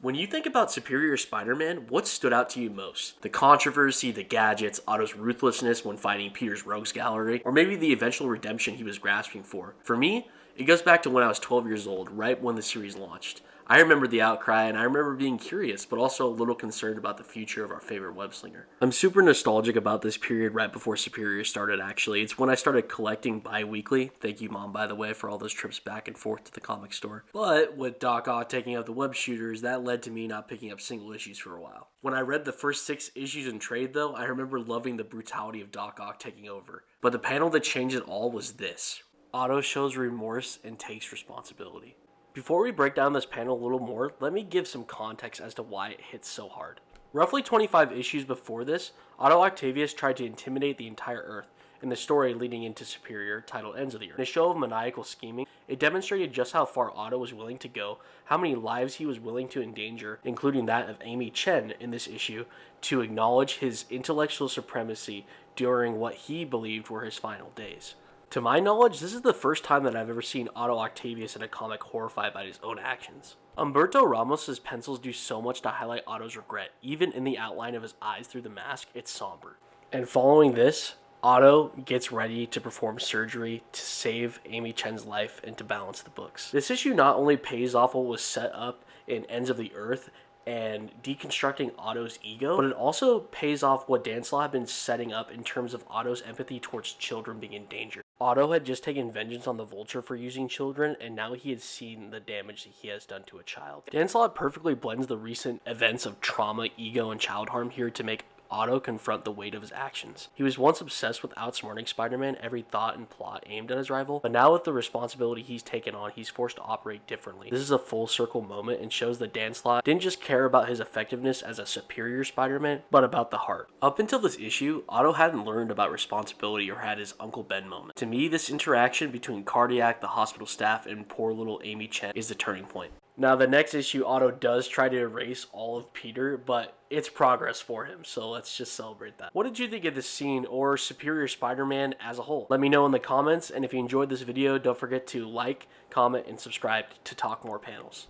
When you think about Superior Spider-Man, what stood out to you most? The controversy, the gadgets, Otto's ruthlessness when fighting Peter's rogues gallery, or maybe the eventual redemption he was grasping for? For me, it goes back to when I was 12 years old, right when the series launched. I remember the outcry, and I remember being curious, but also a little concerned about the future of our favorite webslinger. I'm super nostalgic about this period right before Superior started, actually. It's when I started collecting bi-weekly. Thank you, Mom, by the way, for all those trips back and forth to the comic store. But with Doc Ock taking up the web shooters, that led to me not picking up single issues for a while. When I read the first 6 issues in trade, though, I remember loving the brutality of Doc Ock taking over. But the panel that changed it all was this. Otto shows remorse and takes responsibility. Before we break down this panel a little more, let me give some context as to why it hits so hard. Roughly 25 issues before this, Otto Octavius tried to intimidate the entire Earth, and the story leading into Superior, titled Ends of the Earth. In a show of maniacal scheming, it demonstrated just how far Otto was willing to go, how many lives he was willing to endanger, including that of Amy Chen in this issue, to acknowledge his intellectual supremacy during what he believed were his final days. To my knowledge, this is the first time that I've ever seen Otto Octavius in a comic horrified by his own actions. Humberto Ramos' pencils do so much to highlight Otto's regret. Even in the outline of his eyes through the mask, it's somber. And following this, Otto gets ready to perform surgery to save Amy Chen's life and to balance the books. This issue not only pays off what was set up in Ends of the Earth and deconstructing Otto's ego, but it also pays off what Dan Slott had been setting up in terms of Otto's empathy towards children being in danger. Otto had just taken vengeance on the Vulture for using children, and now he had seen the damage that he has done to a child. Dan Slott perfectly blends the recent events of trauma, ego, and child harm here to make Otto confront the weight of his actions. He was once obsessed with outsmarting Spider-Man, every thought and plot aimed at his rival, but now with the responsibility he's taken on, he's forced to operate differently. This is a full circle moment and shows that Dan Slott didn't just care about his effectiveness as a superior Spider-Man, but about the heart. Up until this issue, Otto hadn't learned about responsibility or had his Uncle Ben moment. To me, this interaction between Cardiac, the hospital staff, and poor little Amy Chen is the turning point. Now, the next issue, Otto does try to erase all of Peter, but it's progress for him, so let's just celebrate that. What did you think of this scene or Superior Spider-Man as a whole? Let me know in the comments, and if you enjoyed this video, don't forget to like, comment, and subscribe to talk more panels.